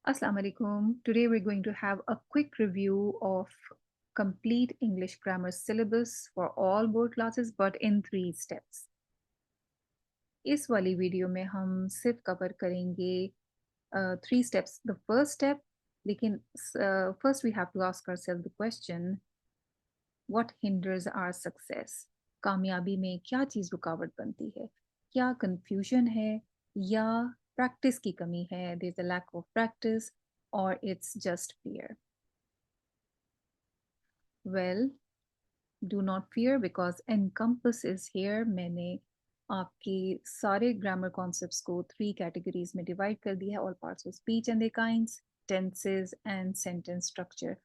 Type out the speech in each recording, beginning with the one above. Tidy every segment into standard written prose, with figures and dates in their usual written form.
Assalamu alaikum. Today we're going to have a quick review of complete English grammar syllabus for all board classes but in 3 steps. इस वाली video में हम सिर्फ cover करेंगे 3 steps. The first step, लेकिन first we have to ask ourselves the question, what hinders our success? कामयाबी में क्या चीज़ रुकावट बनती है? क्या confusion है या practice की कमी है? There's a lack of practice or it's just fear. Well, do not fear because encompass is here. मैंने आपके सारे grammar concepts को 3 categories में divide कर दिया है: all parts of speech and their kinds, tenses and sentence structure.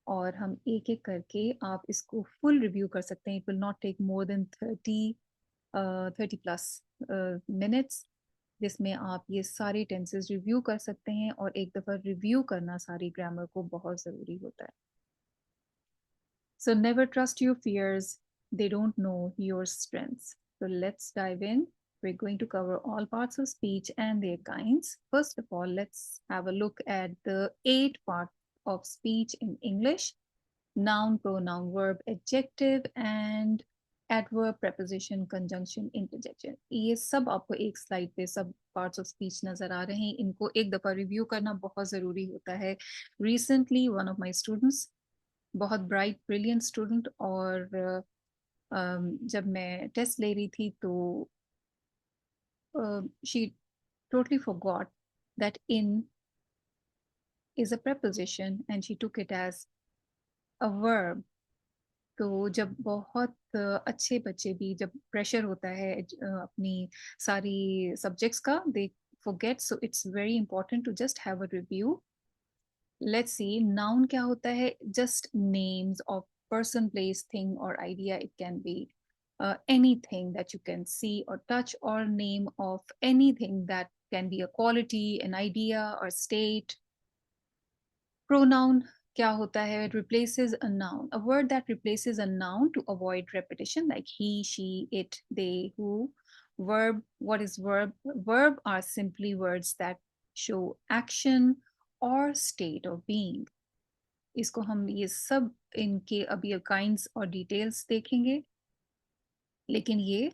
और हम एक एक करके आप इसको full review कर सकते हैं. It will not take more than 30 plus minutes, जिसमें आप ये सारे tenses review कर सकते हैं. और एक दफ़ा review करना सारी grammar को बहुत ज़रूरी होता है. So never trust your fears. They don't know your strengths. So let's dive in. We're going to cover all parts of speech and their kinds. First of all, let's have a look at the 8 parts of speech in English: noun, pronoun, verb, adjective, and adverb, preposition, conjunction, interjection. ये सब आपको एक slide पे सब parts of speech नजर आ रहे हैं. इनको एक दफा रिव्यू करना बहुत जरूरी होता है. Recently, one of my students, बहुत ब्राइट ब्रिलियंट स्टूडेंट, और जब मैं टेस्ट ले रही थी तो she totally forgot that in is a preposition and she took it as a verb. तो जब बहुत अच्छे बच्चे भी, जब प्रेशर होता है अपनी सारी सब्जेक्ट्स का, they forget. So it's very important to just have a review. Let's see, noun क्या होता है? Just names of person, place, thing or idea. It can be anything that you can see or touch, or name of anything that can be a quality, an idea or state. Pronoun क्या होता है? It replaces a noun, a word that replaces a noun to avoid repetition, like he, she, it, they, who. Verb, what is verb? Verb are simply words that show action or state of being. इसको हम ये सब इनके अभी kinds और details देखेंगे, लेकिन ये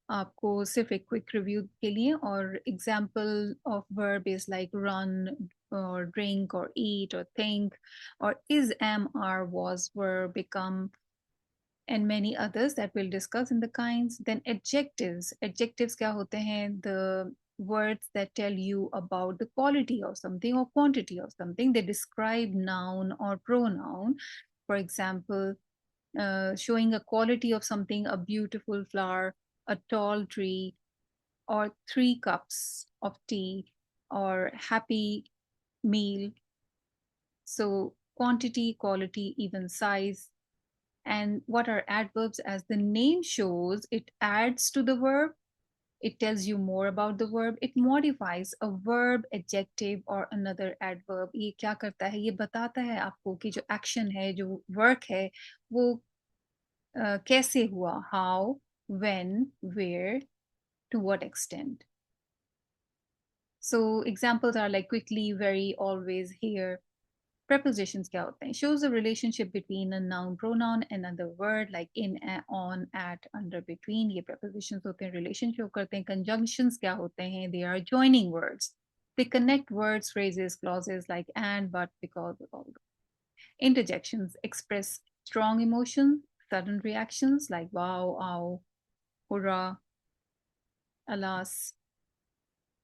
आपको सिर्फ एक क्विक रिव्यू के लिए. और example of verb is like run or drink or eat or think, or is, am, are, was, were, become, and many others that we'll discuss in the kinds. Then adjectives. Adjectives क्या होते हैं? The words that tell you about the quality of something or quantity of something. They describe noun or pronoun. For example, showing a quality of something: a beautiful flower, a tall tree, or 3 cups of tea, or happy meal. So quantity, quality, even size. And what are adverbs? As the name shows, it adds to the verb. It tells you more about the verb. It modifies a verb, adjective, or another adverb. ये क्या करता है? ये बताता है आपको कि जो action है, जो work है, वो कैसे हुआ, how, when, where, to what extent. So examples are like quickly, very, always, here. Prepositions क्या होते हैं? Shows a relationship between a noun, pronoun and another word, like in, on, at, under, between. ये prepositions होते हैं, relation show करते हैं. Conjunctions क्या होते हैं? They are joining words. They connect words, phrases, clauses like and, but, because, although. Interjections express strong emotions, sudden reactions like wow, ow, hurrah, alas.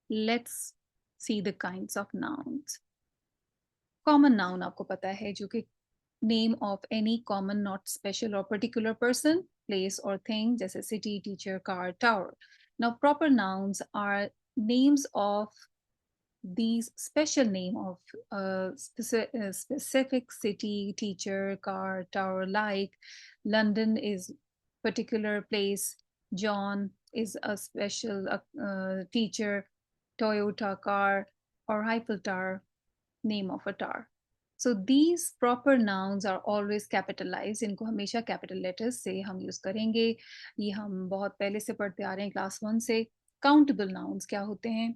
Let's see the kinds of nouns. Common noun आपको पता है, जो कि name of any common, not special or particular person, place or thing, जैसे city, teacher, car, tower. Now proper nouns are names of these special name of specific city, teacher, car, tower. Like London is particular place, John is a special teacher, Toyota car, or Eiffel Tower, name of a tower. So these proper nouns are always capitalized. इनको हमेशा capital letters से हम use करेंगे. ये हम बहुत पहले से पढ़ते आ रहे हैं, class 1 से. Countable nouns क्या होते हैं?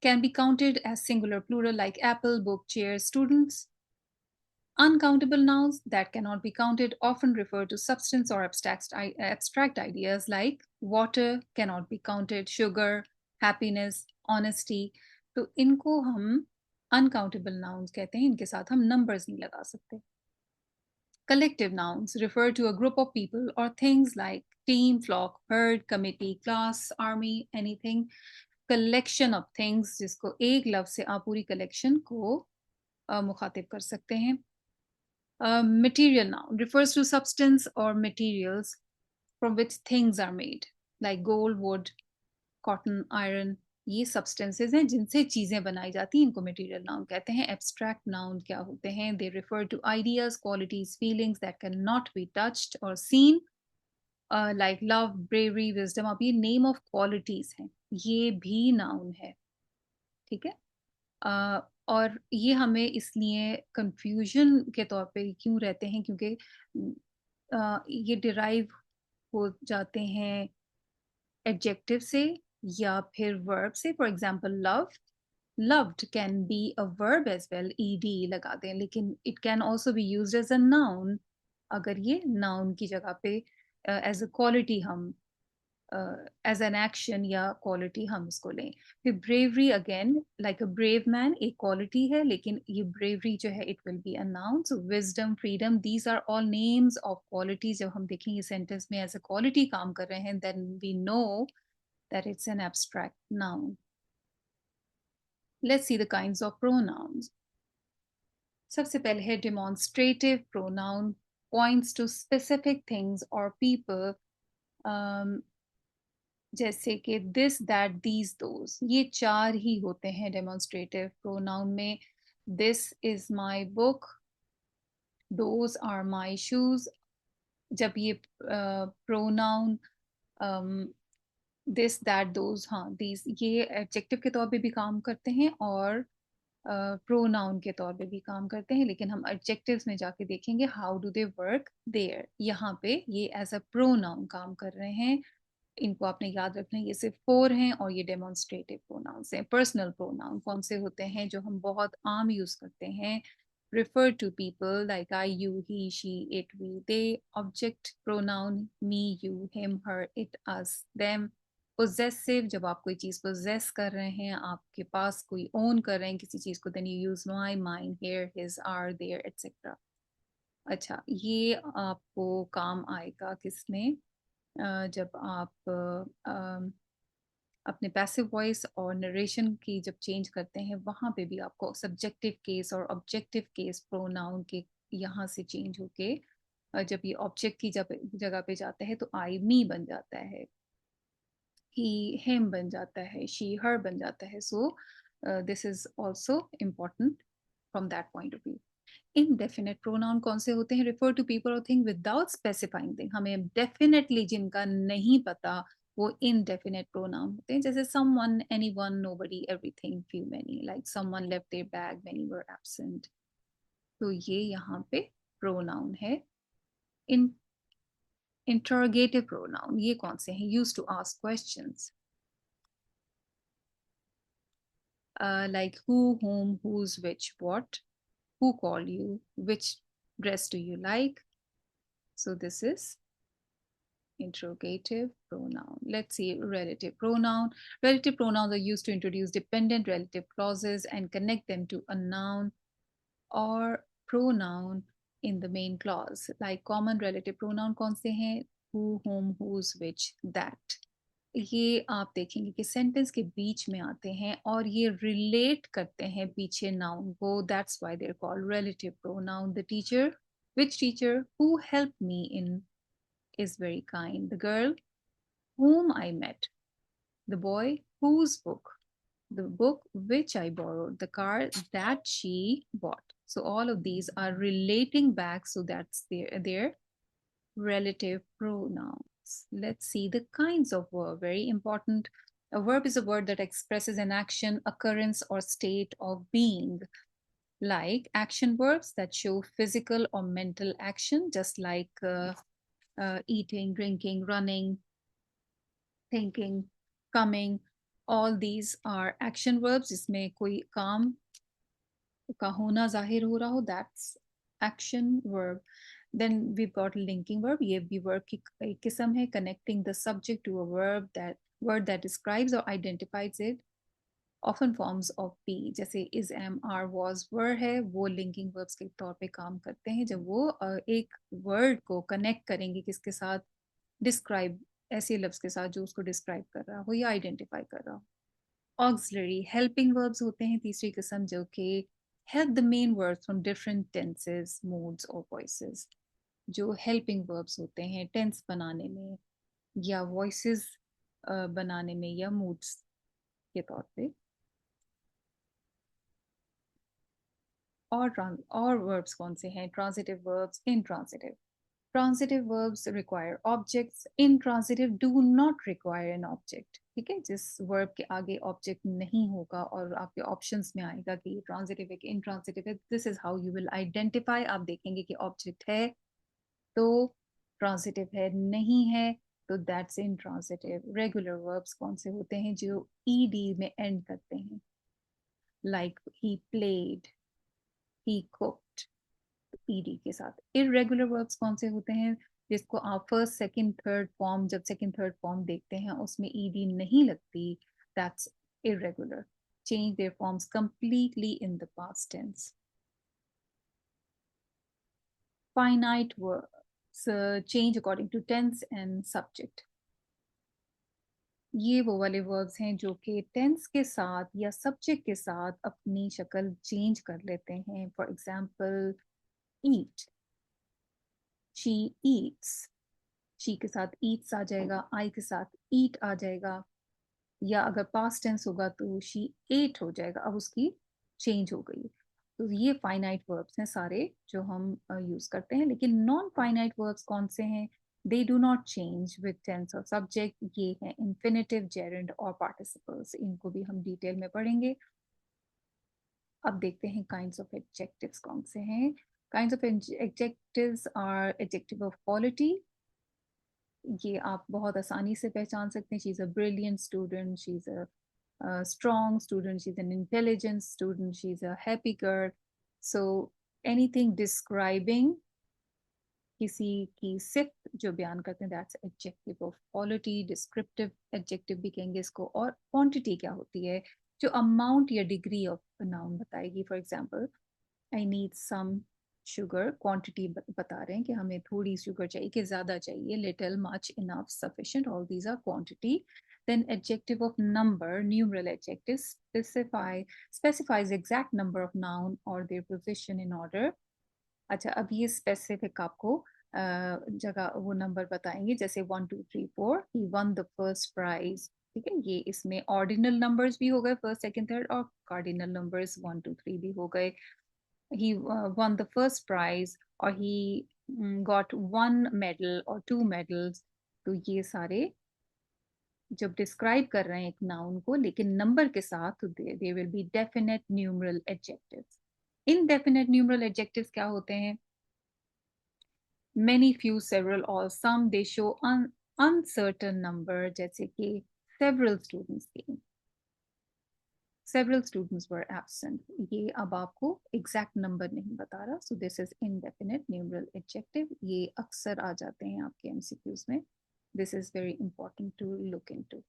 can be counted as singular, plural, like apple, book, chair, students. Uncountable nouns that cannot be counted often refer to substance or abstract ideas like water cannot be counted, sugar, happiness, honesty. तो इनको हम uncountable nouns कहते हैं, इनके साथ हम numbers नहीं लगा सकते. Collective nouns refer to a group of people or things like team, flock, herd, committee, class, army, anything. Collection of things जिसको एक लफ्ज से आप पूरी collection को मुखातिब कर सकते हैं. Material noun refers to substance or materials from which things are made, like gold, wood, cotton, iron. ये substances हैं जिनसे चीजें बनाई जाती हैं, इनको material noun कहते हैं. Abstract noun क्या होते हैं? They refer to ideas, qualities, feelings that cannot be touched or seen, like love, bravery, wisdom. अब ये name of qualities हैं, ये भी noun है, ठीक है. और ये हमें इसलिए कंफ्यूजन के तौर पे क्यों रहते हैं, क्योंकि ये डिराइव हो जाते हैं एडजेक्टिव से या फिर वर्ब से. For example love, loved can be a verb as well, ed लगा दें, लेकिन it can also be used as a noun अगर ये noun की जगह पे as a quality हम एज एन एक्शन या क्वालिटी हम इसको लें. फिर bravery again like a brave man एक क्वालिटी है, लेकिन ये ब्रेवरी जो है it will be a noun. So wisdom, freedom, these are all names of qualities. जब हम देखेंगे सेंटेंस में एज अ क्वालिटी काम कर रहे हैं, then we know that it's an abstract noun. Let's see the kinds of pronouns. सबसे पहले है demonstrative pronoun, points to specific things और पीपल, जैसे कि दिस, दैट, दीज, दोज. ये चार ही होते हैं डेमोन्स्ट्रेटिव प्रोनाउन में. This is my book, those are my shoes. जब ये प्रोनाउन दिस, दैट, दोज, हाँ दीज, ये एडजेक्टिव के तौर पे भी काम करते हैं और प्रोनाउन के तौर पे भी काम करते हैं, लेकिन हम एडजेक्टिव्स में जाके देखेंगे how do they work there. यहाँ पे ये एज अ प्रोनाउन काम कर रहे हैं. इनको आपने याद रखना है, ये सिर्फ 4 हैं और ये डेमोन्स्ट्रेटिव प्रोनाउंस हैं. पर्सनल प्रोनाउन कौन से होते हैं जो हम बहुत आम यूज करते हैं? refer to people like I, you, he, she, it, we, they. Object pronoun me, you, him, her, it, us, them. possessive जब आप कोई चीज possess कर रहे हैं, आपके पास कोई own कर रहे हैं किसी चीज को, then you use my, mine, here, his, our, their, etc. अच्छा, ये आपको काम आएगा किसमें? जब आप अपने पैसिव वॉइस और नरेशन की जब चेंज करते हैं, वहाँ पे भी आपको सब्जेक्टिव केस और ऑब्जेक्टिव केस प्रोनाउन के यहाँ से चेंज होके जब ये ऑब्जेक्ट की जगह पे जाता है तो आई, मी बन जाता है, ही, हिम बन जाता है, शी, हर बन जाता है. So this is also important from that point of view. Indefinite pronoun कौन से होते हैं? रिफर टू पीपल और थिंग विदाउट स्पेसिफाइंग थिंग. हमें डेफिनेटली जिनका नहीं पता वो इनडेफिनेट प्रोनाउन होते हैं, जैसे someone, anyone, nobody, everything, few, many. Like someone left their bag, many were absent. तो ये यहाँ पे प्रोनाउन है. इन इंटरोगेटिव प्रोनाउन ये कौन से हैं? Use to ask questions, like who, whom, whose, which, what. Who called you? Which dress do you like? So this is interrogative pronoun. Let's see relative pronoun. Relative pronouns are used to introduce dependent relative clauses and connect them to a noun or pronoun in the main clause. Like common relative pronoun कौन से हैं? Who, whom, whose, which, that. ये आप देखेंगे कि sentence के बीच में आते हैं और ये रिलेट करते हैं पीछे नाउन को. That's why they are called relative pronoun. The teacher, which teacher, who helped me in, is very kind. The girl whom I met, the boy whose book, the book which I borrowed, the car that she bought. So all of these are relating back, so that's their relative pronouns. Let's see the kinds of verb, very important. A verb is a word that expresses an action, occurrence, or state of being. Like action verbs that show physical or mental action, just like eating, drinking, running, thinking, coming. All these are action verbs, जिसमें कोई काम का होना जाहिर हो रहा हो, that's action verb. Then we got linking verb, ये भी वर्ब की एक किस्म है. Connecting the subject to a verb, that word that describes और identifies it, often forms of be. जैसे is, am, are, was, were है, वो लिंकिंग वर्ब्स के तौर पे काम करते हैं जब वो एक वर्ड को कनेक्ट करेंगे किसके साथ, डिस्क्राइब, ऐसे लफ्ज के साथ जो उसको डिस्क्राइब कर रहा हो या आइडेंटिफाई कर रहा हो. ऑक्सिलरी हेल्पिंग वर्ब्स होते हैं तीसरी किस्म, जो कि help the main words from different tenses, moods or voices. जो helping verbs होते हैं टेंस बनाने में या voices बनाने में या moods के तौर पे. और verbs कौन से हैं? Transitive verbs, intransitive. Transitive verbs require objects. Intransitive do not require an object. ठीक है, जिस verb के आगे object नहीं होगा और आपके options में आएगा कि ये transitive है कि intransitive है, this is how you will identify. आप देखेंगे कि object है तो ट्रांजिटिव है, नहीं है तो दैट्स intransitive. रेगुलर वर्ब्स कौन से होते हैं? जो ed में एंड करते हैं, like he played, he cooked, ed के साथ. इरेगुलर वर्ब्स कौन से होते हैं? जिसको आप फर्स्ट सेकंड थर्ड फॉर्म, जब सेकंड थर्ड फॉर्म देखते हैं उसमें ed नहीं लगती, that's irregular. Change their forms completely in the past tense. Finite verbs change according to tense and subject. ये वो वाले वर्ब्स हैं जो कि टेंस के साथ या सब्जेक्ट के साथ अपनी शक्ल चेंज कर लेते हैं. For example, eat, she Yeats, she के साथ ईट्स आ जाएगा, आई के साथ ईट आ जाएगा. या अगर पास्ट टेंस होगा तो शी एट हो जाएगा, अब उसकी चेंज हो गई. तो ये फाइनाइट वर्ब्स हैं सारे जो हम यूज करते हैं. लेकिन नॉन फाइनाइट वर्ब्स कौन से हैं? They do not change with tense और सब्जेक्ट. ये हैं इन्फिनेटिव, जेरेंड और पार्टिसिपल्स. इनको भी हम डिटेल में पढ़ेंगे. अब देखते हैं काइंड्स ऑफ एडजेक्टिव्स कौन से हैं. Kinds of adjectives are adjective of quality. ये आप बहुत आसानी से पहचान सकते हैं. She is a brilliant student, she is a strong student, she's an intelligent student, she's a happy girl. So anything describing किसी की सिर्फ जो बयान करते हैं, that's adjective of quality. Descriptive adjective भी कहेंगे इसको. और क्वांटिटी क्या होती है? जो अमाउंट या डिग्री ऑफ नाउन बताएगी. For example, I need some sugar, quantity बता रहे हैं कि हमें थोड़ी शुगर चाहिए कि ज्यादा चाहिए, little, much, enough, sufficient, all these are quantity. Then adjective of number, numeral adjectives specifies exact number of noun or their position in order. अच्छा, अब ये स्पेसिफिक आपको जगह वो नंबर बताएंगे. जैसे 1 2 3 4, he won the first prize. ठीक है, ये इसमें ऑर्डिनल नंबर्स भी हो गए, फर्स्ट सेकंड थर्ड, और कार्डिनल नंबर्स 1 2 3 भी हो गए. he won the first prize or he got 1 medal or 2 medals. तो ये सारे जब डिस्क्राइब कर रहे हैं एक नाउन को लेकिन नंबर के साथ, तो they will be definite numeral adjectives. Indefinite numeral adjectives क्या होते हैं? many, few, several or some. they show uncertain number, जैसे कि several students came, several students were absent. ये अब आपको एग्जैक्ट नंबर नहीं बता रहा. So this is indefinite numeral adjective. ये अक्सर आ जाते हैं आपके एमसीक्यूज में. This is very important to look into.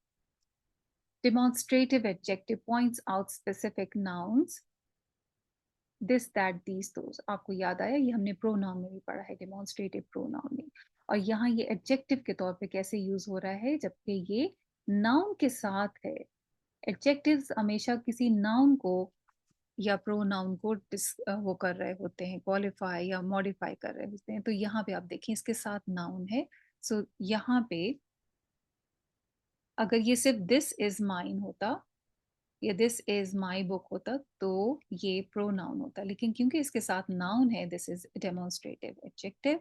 Demonstrative adjective points out specific nouns. This, that, these, those. आपको याद आया, ये हमने प्रोनाउन में भी पढ़ा है, डेमोन्स्ट्रेटिव प्रोनाउन में. और यहाँ ये एडजेक्टिव के तौर पे कैसे यूज हो रहा है जबकि ये नाउन के साथ है. एडजेक्टिव्स हमेशा किसी नाउन को या प्रोनाउन को वो कर रहे होते हैं, क्वालिफाई या मॉडिफाई कर रहे होते हैं. तो यहाँ पे आप देखें इसके साथ नाउन है. सो यहाँ पे अगर ये सिर्फ दिस इज माइन होता या दिस इज माई बुक होता तो ये प्रोनाउन होता. लेकिन क्योंकि इसके साथ नाउन है, this is demonstrative adjective.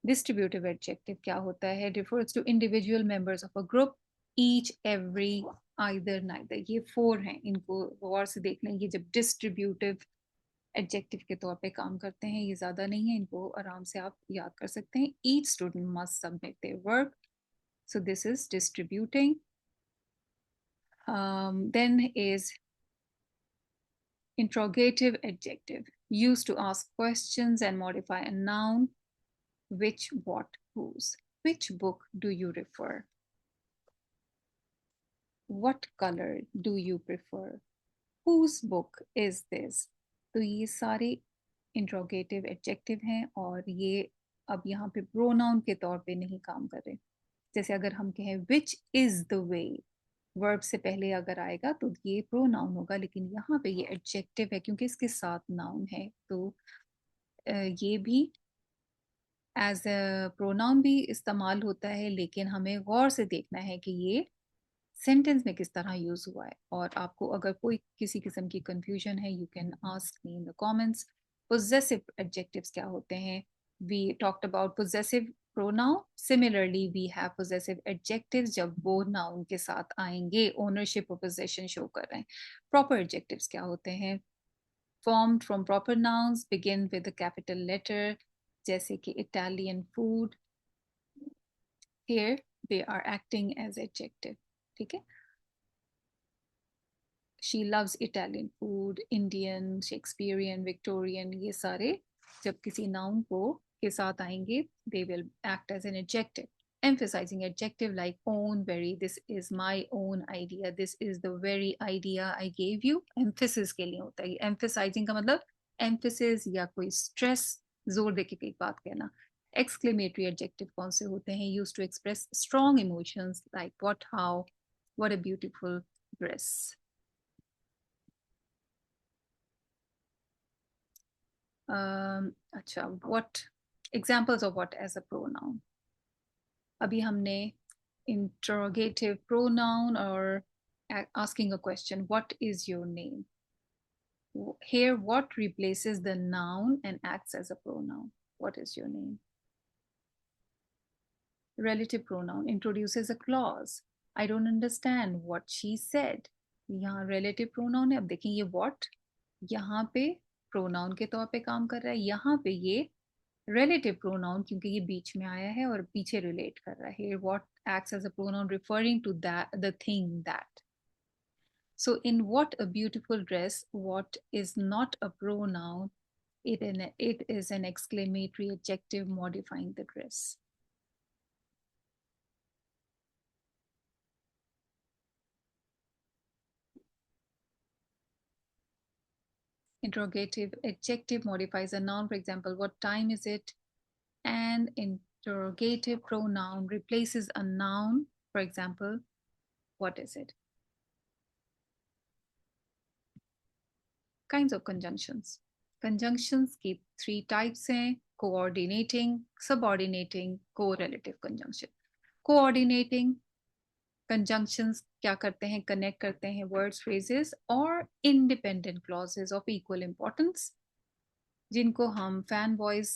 Distributive adjective क्या होता है? Refers to individual members of a group, each, every, either, neither. ये 4 हैं, इनको गौर से देख लें. ये जब डिस्ट्रीब्यूटिव एडजेक्टिव के तौर पे काम करते हैं, ये ज्यादा नहीं है, इनको आराम से आप याद कर सकते हैं. Each student must submit their work. So this is distributing. Then is interrogative adjective, used to ask questions and modify a noun. Which, what, whose. Which book do you refer? What color do you prefer? Whose book is this? तो ये सारे interrogative adjective हैं और ये अब यहाँ पे pronoun के तौर पे नहीं काम कर रहे. जैसे अगर हम कहें which is the way, verb से पहले अगर आएगा तो ये प्रोनाउन होगा, लेकिन यहाँ पे ये एडजेक्टिव है क्योंकि इसके साथ नाउन है. तो ये भी एज अ प्रोनाउन भी इस्तेमाल होता है, लेकिन हमें गौर से देखना है कि ये सेंटेंस में किस तरह यूज हुआ है. और आपको अगर कोई किसी किस्म की कंफ्यूजन है, you can ask me in the comments. Possessive adjectives क्या होते हैं? We talked about possessive pronoun. Similarly we have possessive adjectives जब वो नाउन के साथ आएंगे, ओनरशिप और पोजेशन शो कर रहे हैं. प्रॉपर एडजेक्टिव्स क्या होते हैं? formed from proper nouns, begin with a capital letter, जैसे कि Italian food. Here they are acting as adjective. ठीक है? She loves Italian food, Indian, Shakespearean, Victorian. ये सारे जब किसी noun को के साथ आएंगे, they will act as an adjective. Emphasizing adjective like own, very, this is my own idea, this is the very idea I gave you. Emphasis के लिए होता है. Emphasizing का मतलब emphasis या कोई stress, जोर देके कोई बात कहना. Exclamatory adjective कौन से होते हैं? Used to express strong emotions like what, how, what a beautiful dress. अच्छा, what examples of what as a pronoun? अभी हमने interrogative pronoun or asking a question, what is your name? Here, what replaces the noun and acts as a pronoun? What is your name? Relative pronoun introduces a clause. I don't understand what she said. यहाँ relative pronoun है. अब देखें ये what यहाँ पे pronoun के तौर पे काम कर रहा है. यहाँ पे ये relative pronoun क्योंकि ये बीच में आया है और पीछे relate कर रहा है. Here what acts as a pronoun referring to that, the thing that. So in what a beautiful dress, what is not a pronoun, it is an exclamatory adjective modifying the dress. Interrogative adjective modifies a noun. For example, what time is it? An interrogative pronoun replaces a noun. For example, what is it? Kinds of conjunctions. Conjunctions की 3 types हैं: coordinating, subordinating, correlative conjunction. Coordinating conjunctions क्या करते हैं? Connect करते हैं words, phrases और independent clauses of equal importance, जिनको हम fan boys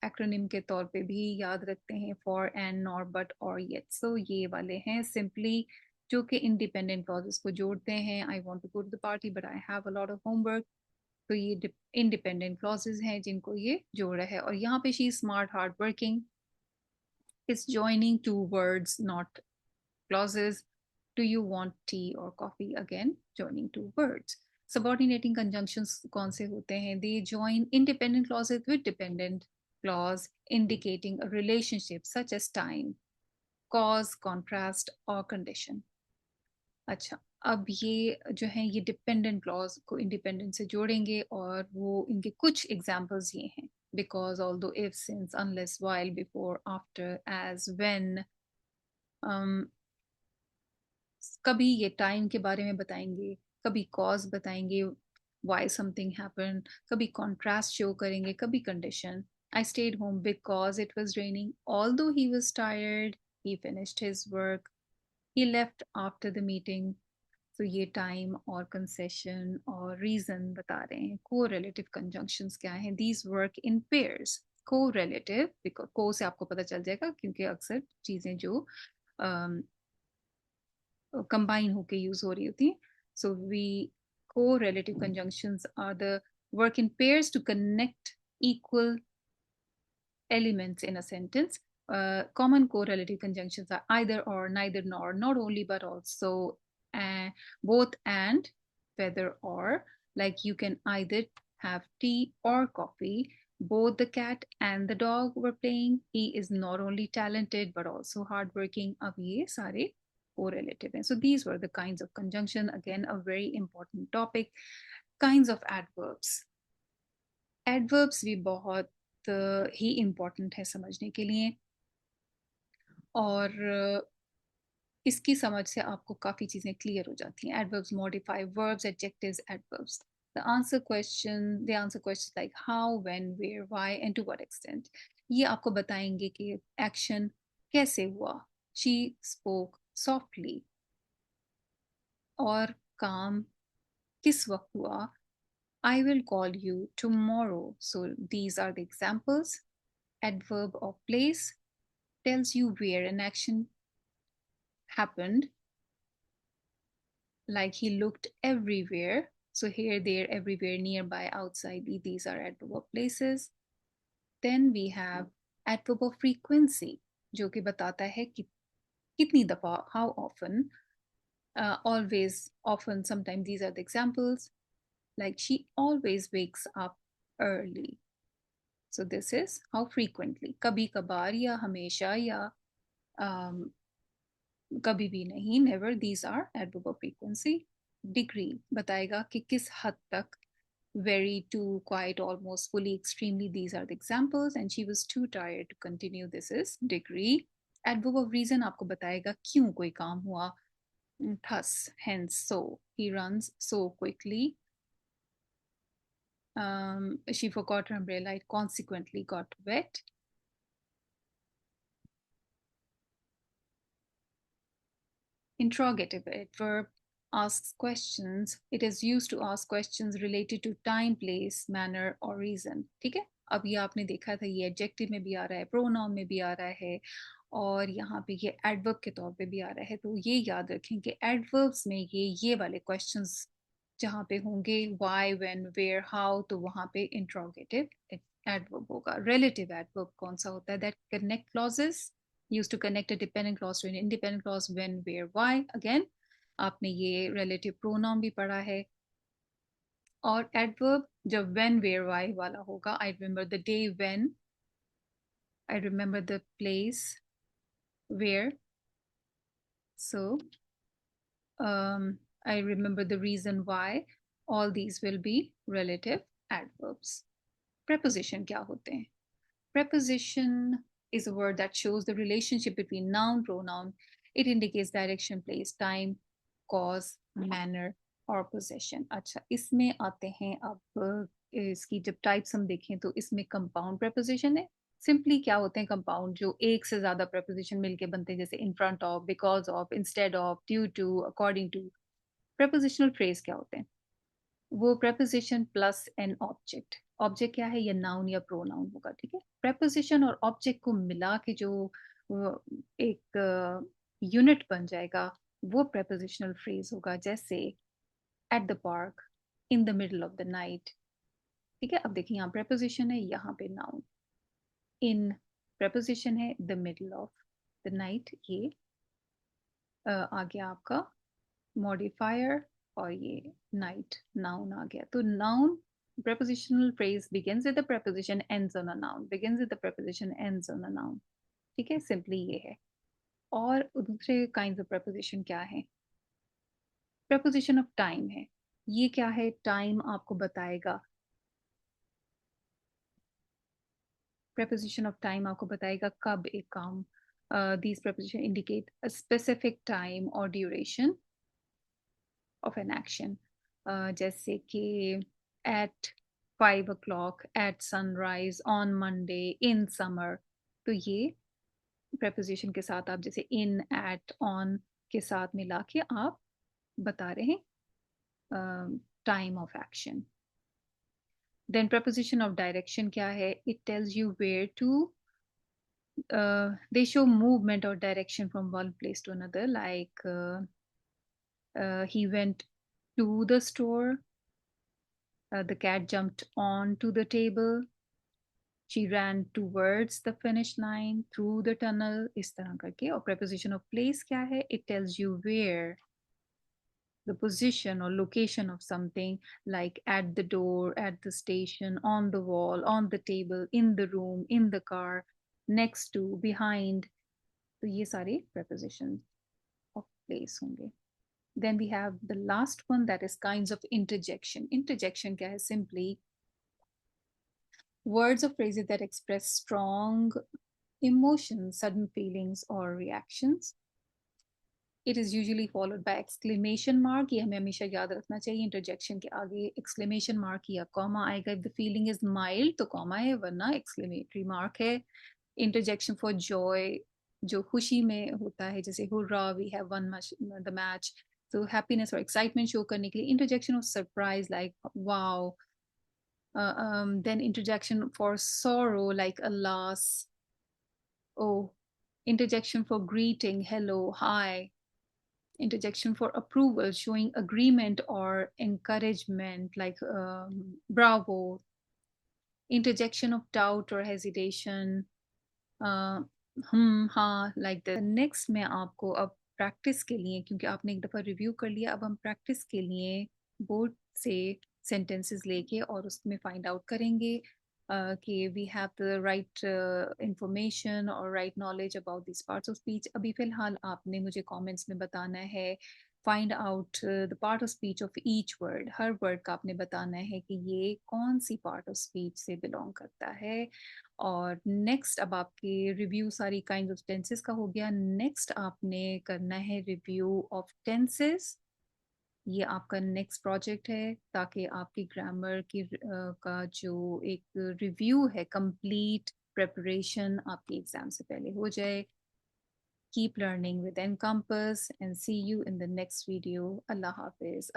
एक्रोनिम के तौर पे भी याद रखते हैं, फॉर, एंड, नॉर, बट और येट. सो ये वाले हैं सिंपली जो कि इंडिपेंडेंट क्लॉजेस को जोड़ते हैं. I want to go to the party but I have a lot of homework. तो ये इंडिपेंडेंट क्लॉजेस हैं जिनको ये जोड़ रहा है. और यहाँ पे she smart hard working is joining two words not clauses. Do you want tea or coffee? Again, joining two words. Subordinating conjunctions कौन से होते हैं? They join independent clauses with dependent clause indicating a relationship such as time, cause, contrast or condition. अच्छा, अब ये जो है ये डिपेंडेंट क्लॉज को इंडिपेंडेंट से जोड़ेंगे और वो इनके कुछ एग्जांपल्स ये हैं. Because, although, if, since, unless, while, before, after, as, when. कभी ये टाइम के बारे में बताएंगे, कभी कॉज बताएंगे, why something happened, कभी contrast शो करेंगे, कभी condition. I stayed home because it was raining. Although he was tired, he finished his work. He left after the meeting. तो ये टाइम और कंसेशन और रीजन बता रहे हैं. कोरिलेटिव कंजंक्शंस क्या हैं? These work in pairs. Correlative, because को से आपको पता चल जाएगा क्योंकि अक्सर चीजें जो कंबाइन होके यूज हो रही होती हैं. So we correlative conjunctions are the work in pairs to connect equal elements in a sentence. Common correlative conjunctions are either or, neither nor, not only but also, both and, whether or, like you can either have tea or coffee. Both the cat and the dog were playing. He is not only talented but also hardworking. अब ये सारे correlative हैं. So these were the kinds of conjunction. Again, a very important topic. Kinds of adverbs. Adverbs भी बहुत ही important है समझने के लिए, और इसकी समझ से आपको काफ़ी चीज़ें क्लियर हो जाती हैं. Adverbs modify verbs, adjectives, adverbs. The answer question, they answer questions like how, when, where, why, and to what extent. ये आपको बताएंगे कि action कैसे हुआ. She spoke softly. और काम किस वक्त हुआ. I will call you tomorrow. So these are the examples. Adverb of place tells you where an action happened. Like he looked everywhere. So here, there, everywhere, nearby, outside, these are adverb of places. Then we have adverb of frequency, जो कि बताता है कि कितनी दफा, how often, always, often, sometimes. These are the examples. Like she always wakes up early. So this is how frequently. कभी कभार या हमेशा या कभी भी नहीं, never. These are adverb of frequency. Degree बताएगा कि किस हद तक, very, too, quite, almost, fully, extremely. These are the examples. And she was too tired to continue. This is degree. Adverb of reason आपको बताएगा क्यों कोई काम हुआ. Thus, hence, so. He runs so quickly. She forgot her umbrella. It consequently got wet. Interrogative adverb asks questions. It is used to ask questions related to time, place, manner or reason. ठीक है. अब ये आपने देखा था, ये adjective में भी आ रहा है, प्रोनाउन में भी आ रहा है, और यहाँ पे ये एडवर्ब के तौर पे भी आ रहा है. तो ये याद रखें कि एडवर्ब्स में ये वाले क्वेश्चंस जहाँ पे होंगे, व्हाई, व्हेन, वेयर, हाउ, तो वहाँ पे इंट्रोगेटिव एडवर्ब होगा. रिलेटिव एडवर्ब कौन सा होता है? That connect clauses, used to connect a dependent clause to an independent clause. When, where, why. Again, आपने ये relative pronoun भी पढ़ा है. और adverb जब when, where, why वाला होगा, I remember the day when, I remember the place where. So I remember the reason why. All these will be relative adverbs. Preposition क्या होते हैं? Preposition is a word that shows the relationship between noun, pronoun. It indicates direction, place, time, cause, manner और possession. अच्छा, इसमें आते हैं अब. इसकी जब टाइप्स हम देखें तो इसमें कंपाउंड preposition है. सिंपली क्या होते हैं कंपाउंड? जो एक से ज्यादा preposition मिलके बनते हैं, जैसे in front of, because of, instead of, due to, according to. Prepositional phrase क्या होते हैं? वो preposition plus an object. Object क्या है? या नाउन या प्रोनाउन होगा. ठीक है. preposition और ऑब्जेक्ट को मिला के जो एक यूनिट बन जाएगा, वो prepositional phrase होगा. जैसे at the park, in the middle of the night. ठीक है. अब देखिए, यहाँ preposition है, यहाँ पे noun. in preposition है, the middle of the night. ये आ गया आपका modifier, और ये night noun आ गया. तो noun prepositional phrase begins with the preposition, ends on a noun. Begins with the preposition, ends on a noun. ठीक है. सिंपली ये है. और दूसरे kinds of preposition क्या है? preposition of time है. ये क्या है? time आपको बताएगा. preposition of time आपको बताएगा कब एक काम. These preposition indicate a specific time or duration of an action. जैसे कि at 5 o'clock, at sunrise, on Monday, in summer. तो ये preposition के साथ आप जैसे in, at, on के साथ मिला के आप बता रहे हैं time of action. Then preposition of direction क्या है? It tells you where to. They show movement or direction from one place to another. Like he went to the store. The cat jumped onto the table. She ran towards the finish line, through the tunnel. इस तरह करके. और preposition of place क्या है? It tells you where the position or location of something, like at the door, at the station, on the wall, on the table, in the room, in the car, next to, behind. तो ये सारे prepositions of place होंगे. Then we have the last one, that is kinds of interjection. Interjection क्या है? Simply words or phrases that express strong emotions, sudden feelings or reactions. It is usually followed by exclamation mark. ये हमें हमेशा याद रखना चाहिए. Interjection के आगे exclamation mark या comma आएगा. If the feeling is mild तो comma है, वरना exclamatory mark है. Interjection for joy, जो खुशी में होता है, जैसे hurrah, we have won the match. So happiness or excitement show करने के लिए. Interjection of surprise, like wow. Then interjection for sorrow, like alas. Oh. Interjection for greeting, hello, hi. Interjection for approval, showing agreement or encouragement, like bravo. Interjection of doubt or hesitation, हाँ, like the next मैं आपको अब practice के लिए, क्योंकि आपने एक दफ़ा रिव्यू कर लिया, अब हम प्रैक्टिस के लिए बोर्ड से सेंटेंसेस लेके और उसमें फाइंड आउट करेंगे कि we have the right information और right knowledge about this parts of speech. अभी फ़िलहाल आपने मुझे कमेंट्स में बताना है, find out the part of speech of each word. हर वर्ड का आपने बताना है कि ये कौन सी पार्ट ऑफ स्पीच से बिलोंग करता है. और नेक्स्ट अब आपके रिव्यू सारी काइंड ऑफ टेंसेस का हो गया. नेक्स्ट आपने करना है रिव्यू ऑफ टेंसेस. ये आपका नेक्स्ट प्रोजेक्ट है, ताकि आपकी ग्रामर की का जो एक रिव्यू है, कंप्लीट प्रिपरेशन आपके एग्जाम से पहले हो जाए. Keep learning with Encompass and see you in the next video. Allah Hafiz.